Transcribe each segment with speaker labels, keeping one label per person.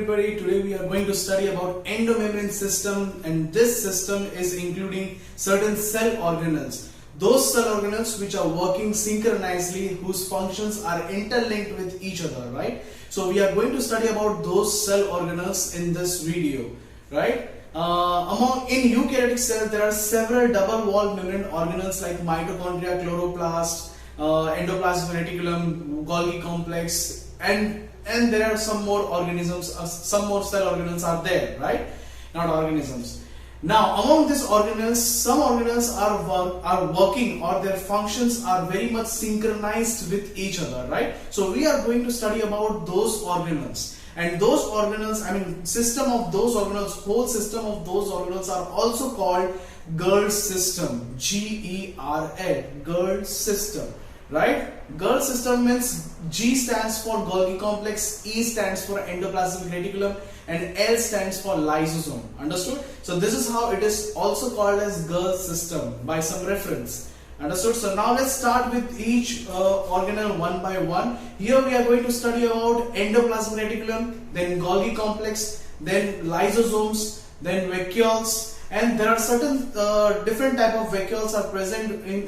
Speaker 1: everybody, today we are going to study about endomembrane system, and this system is including certain cell organelles. Those cell organelles which are working synchronously, whose functions are interlinked with each other, right? So we are going to study about those cell organelles in this video, right? In eukaryotic cells, there are several double-walled membrane organelles like mitochondria, chloroplast, endoplasmic reticulum, Golgi complex, and there are some more organisms, some more cell organelles are there, right? Not organisms. Now, among these organelles, some organelles are working, or their functions are very much synchronized with each other, right? So we are going to study about those organelles. And those organelles, system of those organelles, whole system of those organelles are also called Gerl system. G-E-R-L, Gerl system, right? Gerl system means G stands for Golgi complex, E stands for endoplasmic reticulum, and L stands for lysosome. Understood? So this is how it is also called as Gerl system by some reference. Understood? So now let's start with each organelle one by one. Here we are going to study about endoplasmic reticulum, then Golgi complex, then lysosomes, then vacuoles, and there are certain different type of vacuoles are present in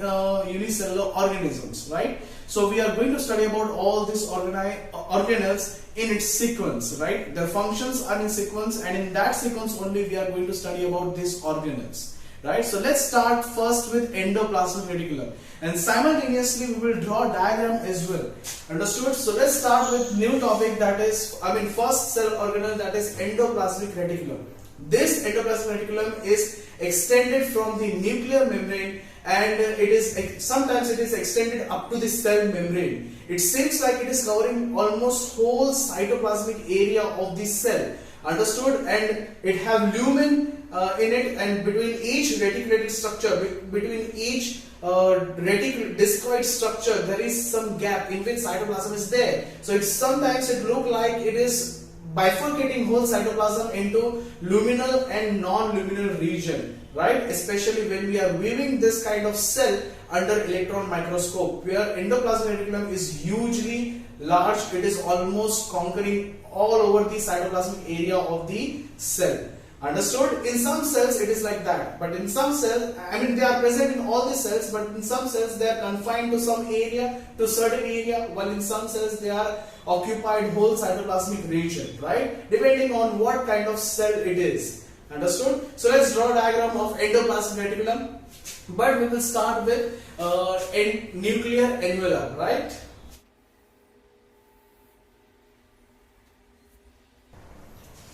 Speaker 1: unicellular organisms, right? So we are going to study about all these organelles in its sequence, right? Their functions are in sequence, and in that sequence only we are going to study about these organelles. Right, so let's start first with endoplasmic reticulum, and simultaneously we will draw a diagram as well. Understood? So let's start with new topic, that is, first cell organelle, that is endoplasmic reticulum. This endoplasmic reticulum is extended from the nuclear membrane, and sometimes it is extended up to the cell membrane. It seems like it is covering almost whole cytoplasmic area of the cell. Understood? And it have lumen in it, and between each reticulated structure, between each discoid structure, there is some gap in which cytoplasm is there. So sometimes it look like it is bifurcating whole cytoplasm into luminal and non-luminal region, right? Especially when we are viewing this kind of cell under electron microscope, where endoplasmic reticulum is hugely large. It is almost conquering all over the cytoplasmic area of the cell. Understood? In some cells it is like that, but in some cells, they are present in all the cells, but in some cells they are confined to some area, to certain area, while in some cells they are occupied whole cytoplasmic region, right? Depending on what kind of cell it is. Understood? So let's draw a diagram of endoplasmic reticulum, but we will start with nuclear envelope, right?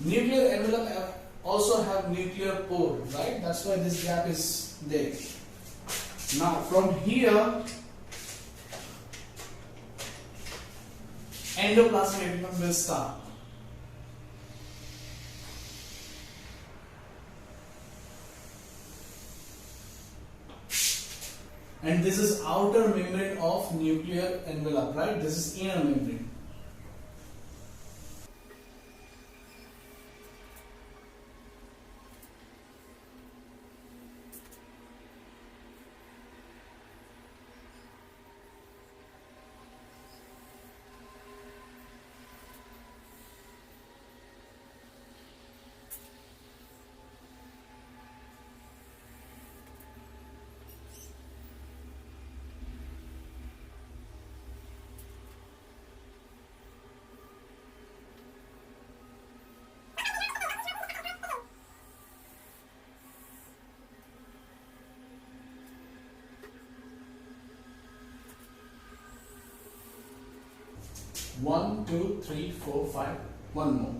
Speaker 1: Nuclear envelope also have nuclear pore, right? That's why this gap is there. Now from here, endoplasmic reticulum will start. And this is outer membrane of nuclear envelope, right? This is inner membrane. One, two, three, four, five. One more.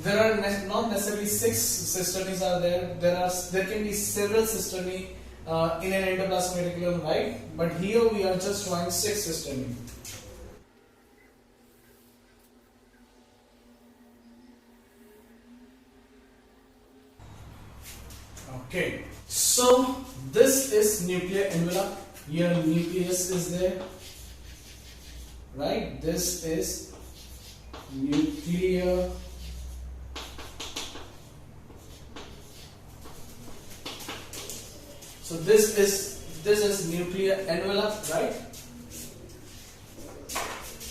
Speaker 1: There are not necessarily 6 cisternae are there. There can be several cisternae in an endoplasmic reticulum, right? But here we are just drawing 6 cisternae. Okay, so this is nuclear envelope. Here nucleus is there, right? This is nuclear So this is nuclear envelope, right?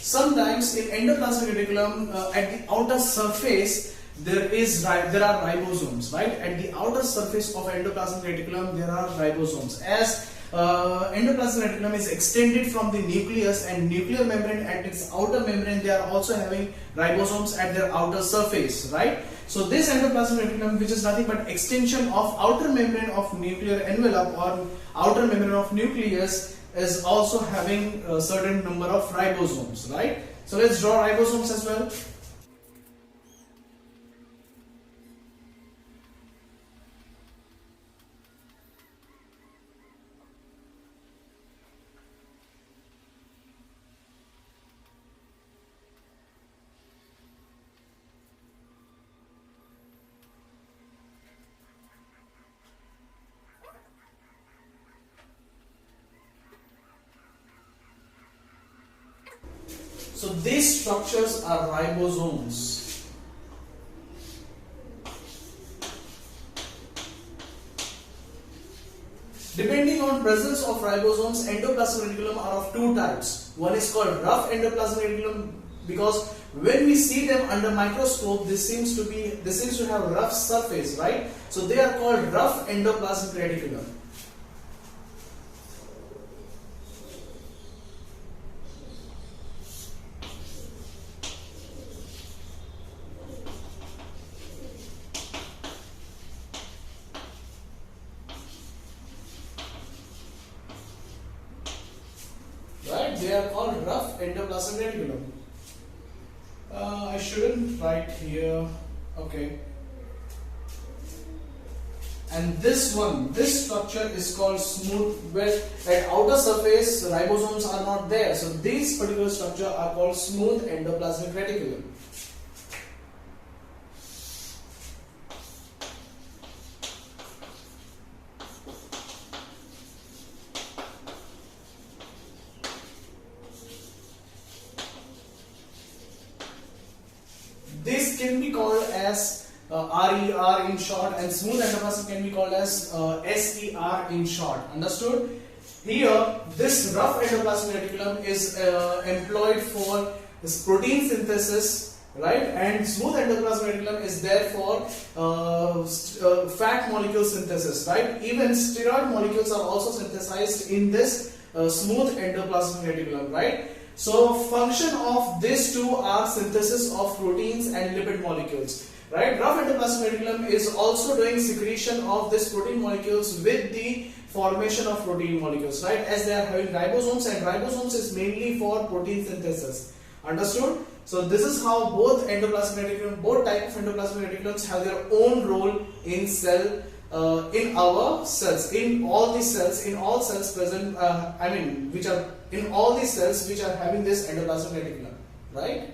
Speaker 1: Sometimes in endoplasmic reticulum, at the outer surface, there are ribosomes, right? At the outer surface of endoplasmic reticulum, there are ribosomes. As endoplasmic reticulum is extended from the nucleus and nuclear membrane, at its outer membrane, they are also having ribosomes at their outer surface, right? So this endoplasmic reticulum, which is nothing but extension of outer membrane of nuclear envelope or outer membrane of nucleus, is also having a certain number of ribosomes, right? So let's draw ribosomes as well. So these structures are ribosomes. Depending on presence of ribosomes, endoplasmic reticulum are of two types. One is called rough endoplasmic reticulum, because when we see them under microscope, this seems to have rough surface, right? So they are called rough endoplasmic reticulum. They are called rough endoplasmic reticulum. I shouldn't write here. Okay. And this structure is called smooth, where at outer surface ribosomes are not there. So these particular structure are called smooth endoplasmic reticulum. This can be called as RER in short, and smooth endoplasm can be called as SER in short. Understood? Here, this rough endoplasmic reticulum is employed for this protein synthesis, right? And smooth endoplasmic reticulum is there for fat molecule synthesis, right? Even steroid molecules are also synthesized in this smooth endoplasmic reticulum, right? So function of these two are synthesis of proteins and lipid molecules, right? Rough endoplasmic reticulum is also doing secretion of these protein molecules with the formation of protein molecules, right? As they are having ribosomes, and ribosomes is mainly for protein synthesis. Understood? So this is how both endoplasmic reticulum, both types of endoplasmic reticulums have their own role in cell. In our cells, in all these cells, in all cells present, which are in all these cells which are having this endoplasmic reticulum, right?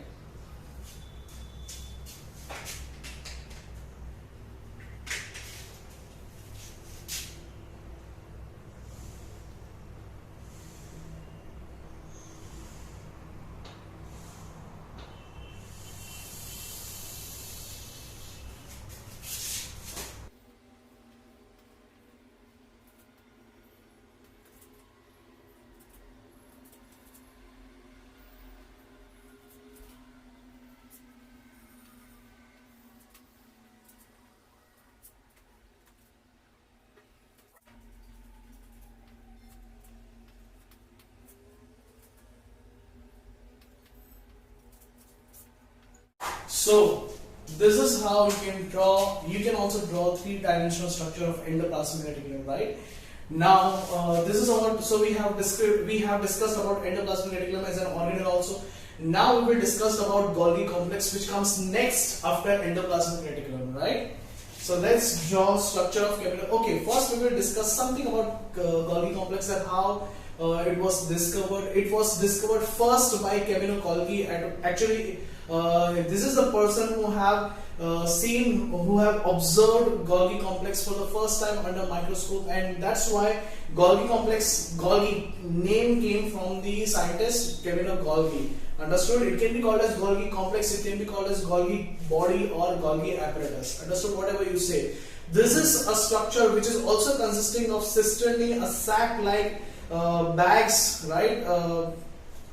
Speaker 1: So this is how you can draw. You can also draw three-dimensional structure of endoplasmic reticulum, right? Now this is our. So we have discussed about endoplasmic reticulum as an organelle also. Now we will discuss about Golgi complex, which comes next after endoplasmic reticulum, right? So let's draw structure of camino. Okay, first we will discuss something about Golgi complex and how it was discovered. It was discovered first by Camino Golgi. Actually, this is the person who have observed Golgi complex for the first time under microscope, and that's why Golgi name came from the scientist Camino Golgi. Understood? It can be called as Golgi complex, it can be called as Golgi body or Golgi apparatus. Understood? Whatever you say. This is a structure which is also consisting of cisternae, a sac-like bags, right?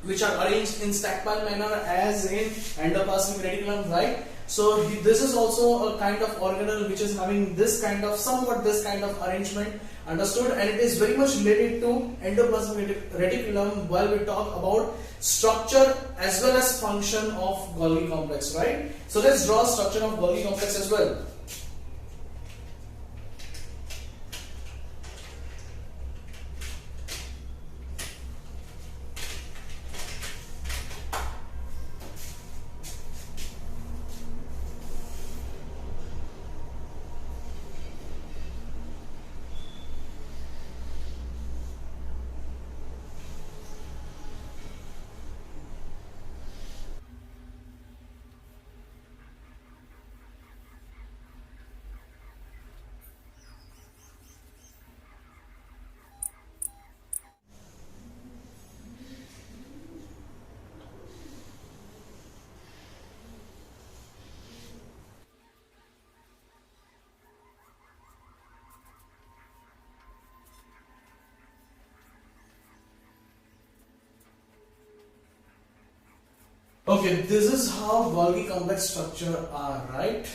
Speaker 1: which are arranged in stack pile manner as in endoplasmic reticulum, right? So this is also a kind of organelle which is having this kind of somewhat this kind of arrangement, understood, and it is very much related to endoplasmic reticulum while we talk about structure as well as function of Golgi complex, right? So let's draw structure of Golgi complex as well. Okay, this is how Golgi complex structure are, right?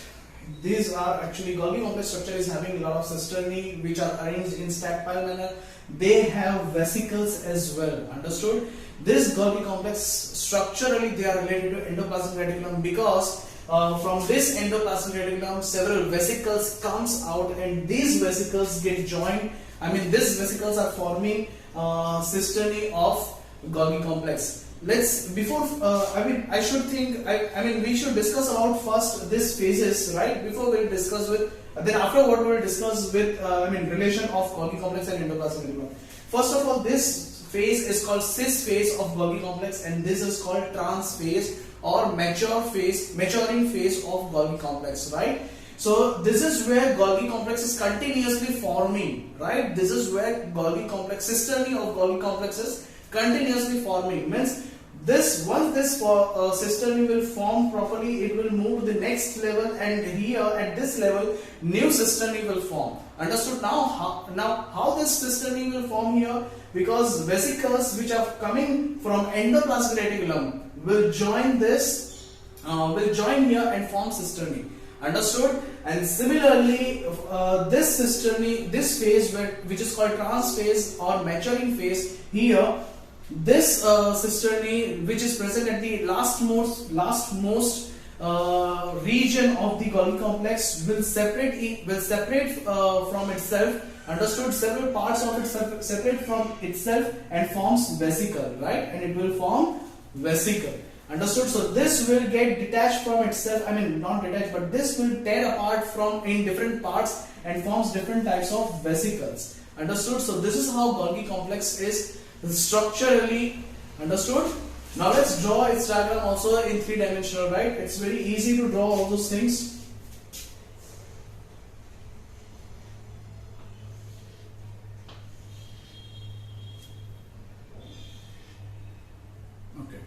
Speaker 1: These are actually Golgi complex structure is having a lot of cisternae which are arranged in stack pile manner. They have vesicles as well, understood? This Golgi complex structurally they are related to endoplasmic reticulum because from this endoplasmic reticulum several vesicles comes out and these vesicles get joined. I mean these vesicles are forming cisternae of Golgi complex. Let's before I should think I mean we should discuss about first this phases, right? Before we'll discuss with then afterward we'll discuss with relation of Golgi complex and endoplasmic reticulum. First of all, this phase is called cis phase of Golgi complex and this is called trans phase or maturing phase of Golgi complex, right? So this is where Golgi complex is continuously forming, right? This is where Golgi complex cisternae of Golgi complex is continuously forming. Means this once this cisternae will form properly, it will move to the next level, and here at this level new cisternae will form. Understood? Now how this cisternae will form here, because vesicles which are coming from endoplasmic reticulum will join this will join here and form cisternae. Understood? And similarly this cisternae, this phase which is called trans phase or maturing phase, here this cisternae which is present at the lastmost region of the Golgi complex will separate from itself. Understood? Several parts of it separate from itself and forms vesicle, right? And it will form vesicle. Understood? So this will get detached from itself, I mean not detached, but this will tear apart from in different parts and forms different types of vesicles. Understood? So this is how Golgi complex is structurally. Understood? Now let's draw its diagram also in 3-dimensional, right? It's very easy to draw all those things. Okay.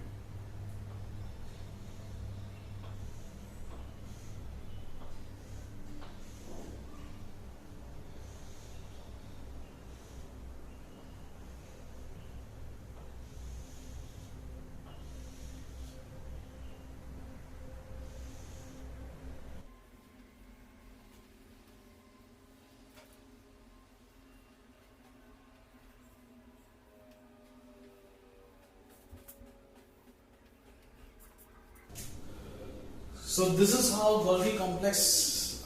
Speaker 1: So this is how Golgi complex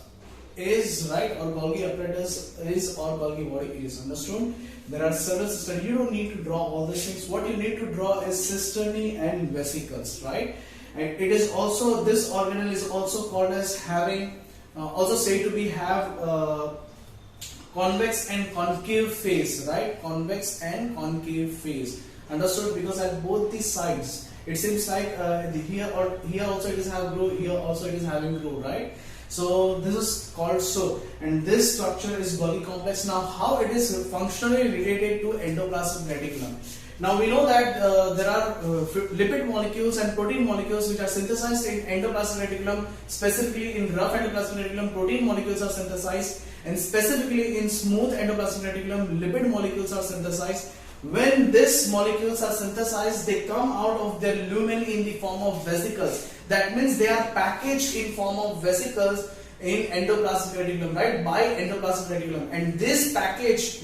Speaker 1: is, right? Or Golgi apparatus is, or Golgi body is. Understood? There are several cisternae. You don't need to draw all these things. What you need to draw is cisternae and vesicles, right? And it is also, this organelle is also called as having, also said to be have convex and concave phase, right? Convex and concave phase. Understood? Because at both the sides, it seems like here also it is having groove, here also it is having groove, right? So this is called so, and this structure is Golgi complex. Now how it is functionally related to endoplasmic reticulum. Now we know that there are lipid molecules and protein molecules which are synthesized in endoplasmic reticulum. Specifically in rough endoplasmic reticulum, protein molecules are synthesized, and specifically in smooth endoplasmic reticulum, lipid molecules are synthesized. When these molecules are synthesized, they come out of their lumen in the form of vesicles. That means they are packaged in form of vesicles in endoplasmic reticulum, right? By endoplasmic reticulum. And this package,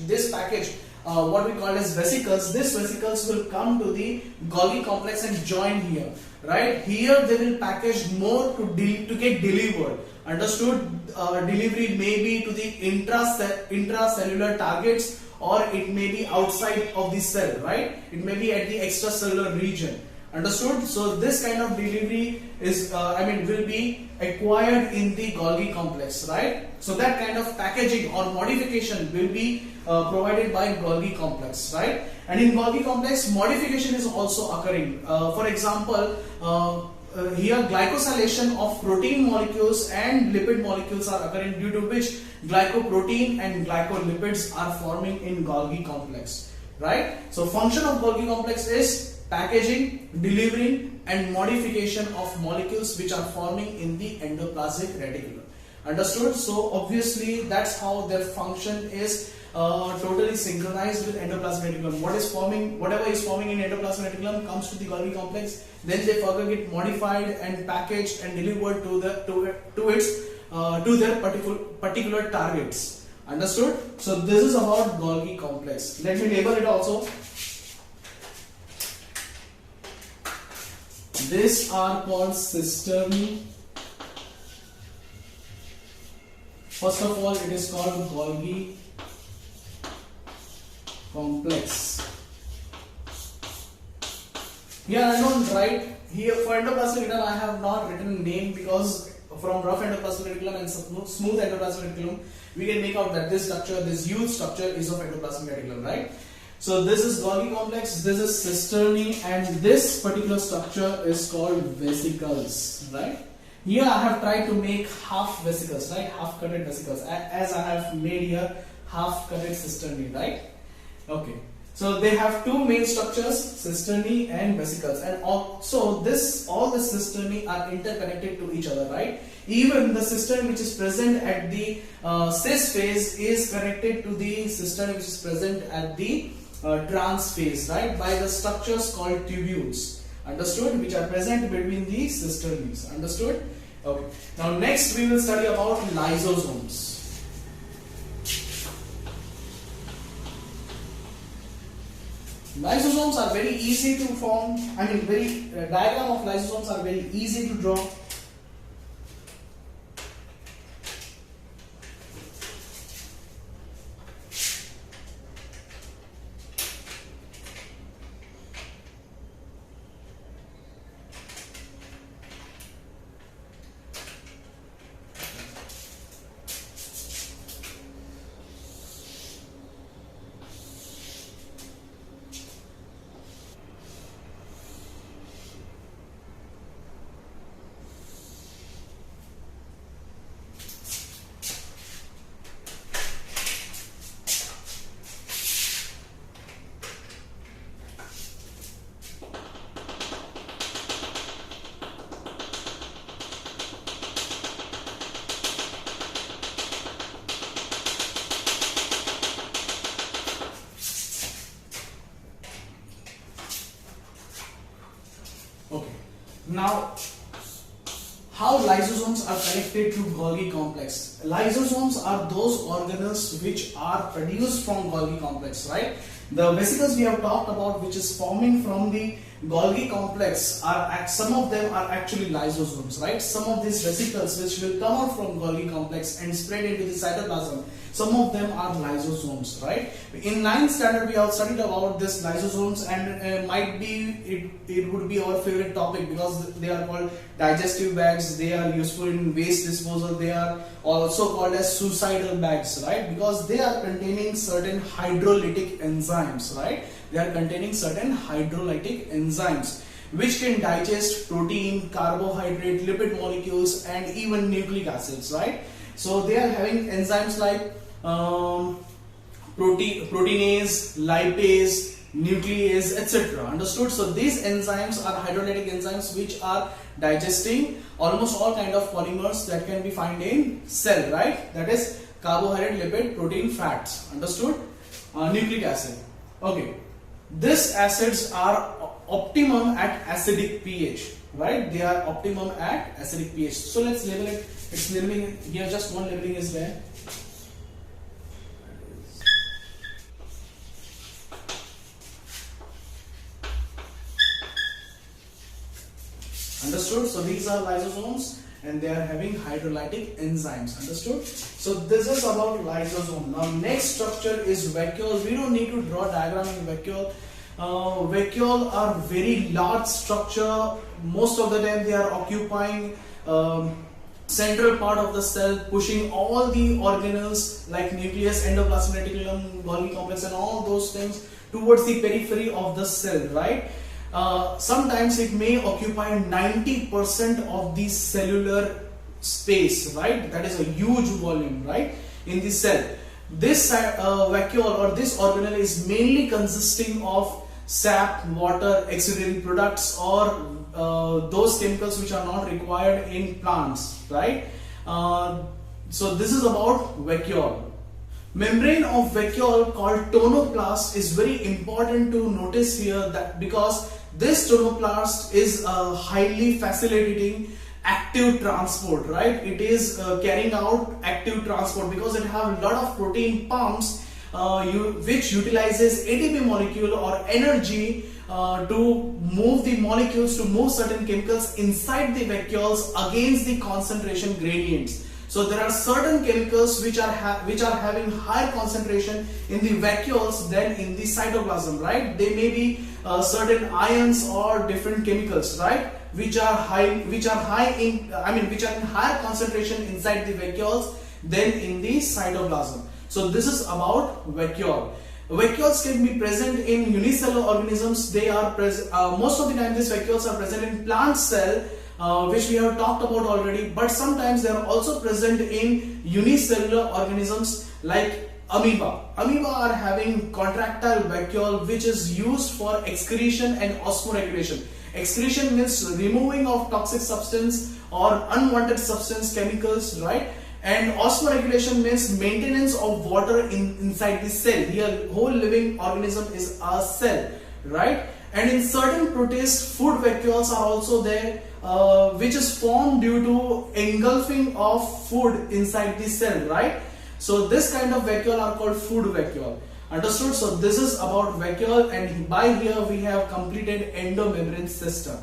Speaker 1: what we call as vesicles, these vesicles will come to the Golgi complex and join here, right? Here they will package more to get delivered. Understood? Delivery may be to the intracellular targets, or it may be outside of the cell, right? It may be at the extracellular region. Understood? So this kind of delivery is, will be acquired in the Golgi complex, right? So that kind of packaging or modification will be provided by Golgi complex, right? And in Golgi complex, modification is also occurring. For example, here glycosylation of protein molecules and lipid molecules are occurring, due to which glycoprotein and glycolipids are forming in Golgi complex, right? So function of Golgi complex is packaging, delivering and modification of molecules which are forming in the endoplasmic reticulum. Understood? So obviously that's how their function is totally synchronized with endoplasmic reticulum. Whatever is forming in endoplasmic reticulum comes to the Golgi complex, then they further get modified and packaged and delivered to their particular targets. Understood? So this is about Golgi complex. Let me label it also. These are called cisternae. First of all, it is called Golgi complex. Here I don't write, here for endoplasmic reticulum I have not written name, because from rough endoplasmic reticulum and smooth endoplasmic reticulum we can make out that this structure, this huge structure is of endoplasmic reticulum, right? So this is Golgi complex, this is cisternae, and this particular structure is called vesicles, right? Here I have tried to make half vesicles, right? Half cutted vesicles, as I have made here half cutted cisternae, right? Okay. So they have two main structures, cisternae and vesicles, and also all the cisternae are interconnected to each other, right? Even the cistern which is present at the cis phase is connected to the cistern which is present at the trans phase, right? By the structures called tubules, understood? Which are present between the cisternaes, understood? Okay. Now next we will study about lysosomes. Lysosomes are very easy to form. Diagram of lysosomes are very easy to draw. Okay. Now, how lysosomes are connected to Golgi complex? Lysosomes are those organelles which are produced from Golgi complex, right? The vesicles we have talked about, which is forming from the Golgi complex, some of them are actually lysosomes, right? Some of these vesicles which will come out from Golgi complex and spread into the cytoplasm, some of them are lysosomes, right? In 9th standard we have studied about this lysosomes, and might be it would be our favorite topic because they are called digestive bags. They are useful in waste disposal. They are also called as suicidal bags, right? Because they are containing certain hydrolytic enzymes, right? They are containing certain hydrolytic enzymes which can digest protein, carbohydrate, lipid molecules and even nucleic acids, right? So they are having enzymes like proteinase, lipase, nuclease, etc. Understood? So these enzymes are hydrolytic enzymes which are digesting almost all kind of polymers that can be found in cell, right? That is carbohydrate, lipid, protein, fats. Understood? Nucleic acid. Okay. These acids are optimum at acidic pH, right? They are optimum at acidic pH. So let's label it. It's labeling here, just one labeling is there. Understood? So these are lysosomes and they are having hydrolytic enzymes. Understood? So this is about lysosome. Now next structure is vacuole. We don't need to draw a diagram in vacuole. Vacuole are very large structure. Most of the time they are occupying central part of the cell, pushing all the organelles like nucleus, endoplasmic reticulum, Golgi complex and all those things towards the periphery of the cell, right? Sometimes it may occupy 90% of the cellular space, right? That is a huge volume, right, in the cell. This vacuole or this organelle is mainly consisting of sap, water, auxiliary products, or those chemicals which are not required in plants, right? So this is about vacuole. Membrane of vacuole called tonoplast is very important to notice here, that because this tonoplast is highly facilitating active transport, right? It is carrying out active transport because it have a lot of protein pumps which utilizes ATP molecule or energy to move the molecules, to move certain chemicals inside the vacuoles against the concentration gradients. So there are certain chemicals which are having higher concentration in the vacuoles than in the cytoplasm, right? They may be certain ions or different chemicals, right? Which are in higher concentration inside the vacuoles than in the cytoplasm. So this is about vacuole. Vacuoles can be present in unicellular organisms. They are present most of the time. These vacuoles are present in plant cell, which we have talked about already, but sometimes they are also present in unicellular organisms like amoeba. Amoeba are having contractile vacuole which is used for excretion and osmoregulation. Excretion means removing of toxic substance or unwanted substance, chemicals, right? And osmoregulation means maintenance of water inside the cell. Here whole living organism is a cell, right? And in certain protists, food vacuoles are also there, which is formed due to engulfing of food inside the cell, right? So this kind of vacuole are called food vacuole. Understood? So this is about vacuole, and by here we have completed endomembrane system.